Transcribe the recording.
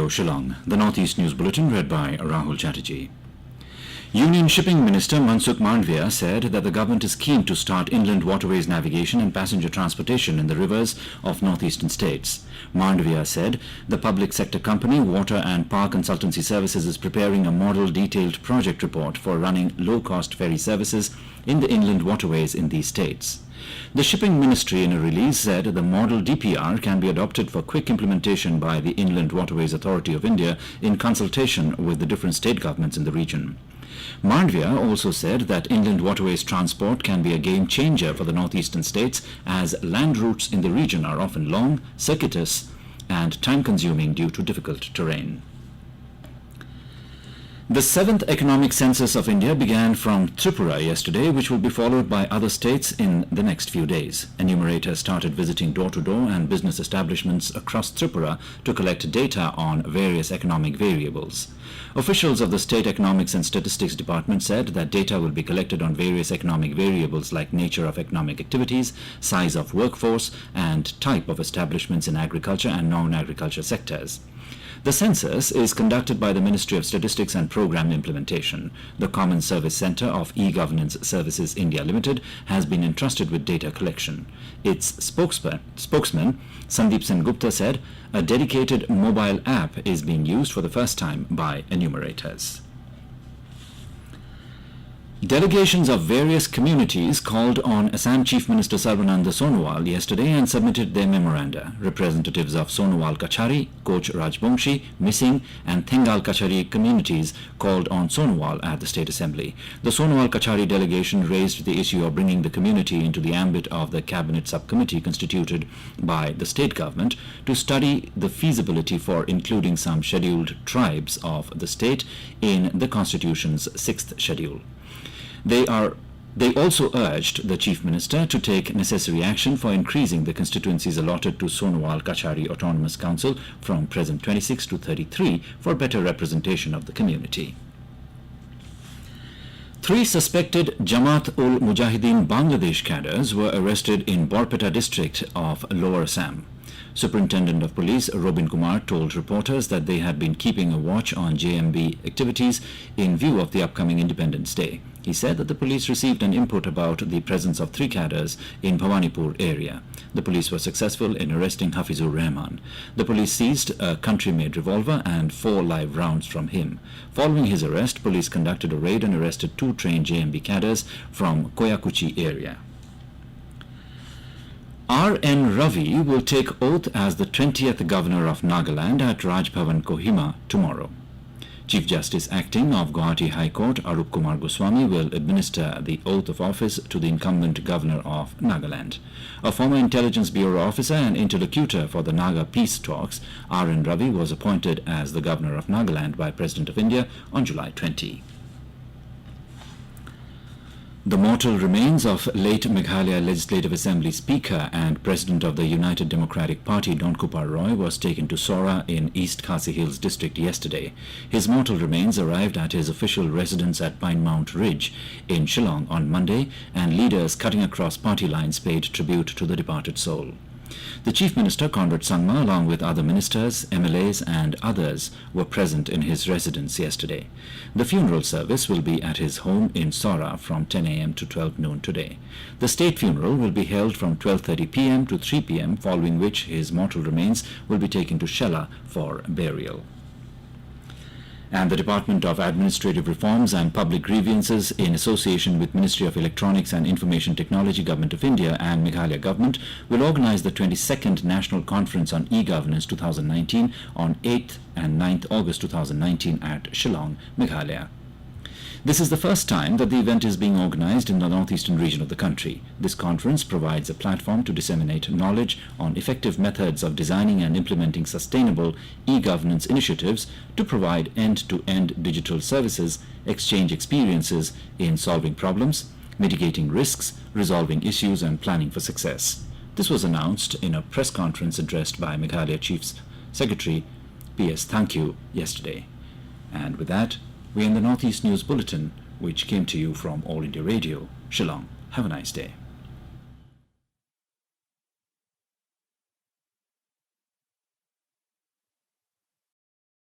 Radio, Shillong. The Northeast News Bulletin read by Rahul Chatterjee. Union Shipping Minister Mansukh Mandaviya said that the government is keen to start inland waterways navigation and passenger transportation in the rivers of northeastern states. Mandaviya said the public sector company Water and Power Consultancy Services is preparing a model detailed project report for running low-cost ferry services in the inland waterways in these states. The Shipping Ministry in a release said the model DPR can be adopted for quick implementation by the Inland Waterways Authority of India in consultation with the different state governments in the region. Mandaviya also said that inland waterways transport can be a game changer for the northeastern states as land routes in the region are often long, circuitous and time-consuming due to difficult terrain. The 7th Economic Census of India began from Tripura yesterday, which will be followed by other states in the next few days. Enumerators started visiting door-to-door and business establishments across Tripura to collect data on various economic variables. Officials of the State Economics and Statistics Department said that data will be collected on various economic variables like nature of economic activities, size of workforce, and type of establishments in agriculture and non-agriculture sectors. The census is conducted by the Ministry of Statistics and Program Implementation. The Common Service Centre of E-Governance Services India Limited has been entrusted with data collection. Its spokesman Sandeep Sen Gupta said a dedicated mobile app is being used for the first time by enumerators. Delegations of various communities called on Assam Chief Minister Sarbananda Sonowal yesterday and submitted their memoranda. Representatives of Sonowal Kachari, Koch Rajbongshi, Missing and Thengal Kachari communities called on Sonowal at the State Assembly. The Sonowal Kachari delegation raised the issue of bringing the community into the ambit of the Cabinet subcommittee constituted by the state government to study the feasibility for including some scheduled tribes of the state in the Constitution's 6th schedule. They also urged the Chief Minister to take necessary action for increasing the constituencies allotted to Sonowal Kachari Autonomous Council from present 26 to 33 for better representation of the community. 3 suspected Jamaat-ul-Mujahideen Bangladesh cadres were arrested in Barpeta district of Lower Assam. Superintendent of Police Robin Kumar told reporters that they had been keeping a watch on JMB activities in view of the upcoming Independence Day. He said that the police received an input about the presence of 3 cadres in Bhawanipur area. The police were successful in arresting Hafizur Rahman. The police seized a country-made revolver and 4 live rounds from him. Following his arrest, police conducted a raid and arrested 2 trained JMB cadres from Koyakuchi area. R.N. Ravi will take oath as the 20th Governor of Nagaland at Raj Bhavan Kohima tomorrow. Chief Justice Acting of Guwahati High Court Arup Kumar Goswami will administer the oath of office to the incumbent Governor of Nagaland. A former Intelligence Bureau officer and interlocutor for the Naga peace talks, R.N. Ravi was appointed as the Governor of Nagaland by President of India on July 20. The mortal remains of late Meghalaya Legislative Assembly Speaker and President of the United Democratic Party Donkupar Roy was taken to Sohra in East Khasi Hills District yesterday. His mortal remains arrived at his official residence at Pine Mount Ridge in Shillong on Monday, and leaders cutting across party lines paid tribute to the departed soul. The Chief Minister, Conrad Sangma, along with other ministers, MLAs and others, were present in his residence yesterday. The funeral service will be at his home in Sohra from 10 a.m. to 12 noon today. The state funeral will be held from 12:30 p.m. to 3 p.m., following which his mortal remains will be taken to Shella for burial. And the Department of Administrative Reforms and Public Grievances, in association with Ministry of Electronics and Information Technology, Government of India and Meghalaya Government, will organize the 22nd National Conference on E-Governance 2019 on 8th and 9th August 2019 at Shillong, Meghalaya. This is the first time that the event is being organized in the northeastern region of the country. This conference provides a platform to disseminate knowledge on effective methods of designing and implementing sustainable e-governance initiatives to provide end-to-end digital services, exchange experiences in solving problems, mitigating risks, resolving issues, and planning for success. This was announced in a press conference addressed by Meghalaya Chief Secretary P.S. Thankyu yesterday. And with that, we end the Northeast News Bulletin, which came to you from All India Radio, Shillong. Have a nice day.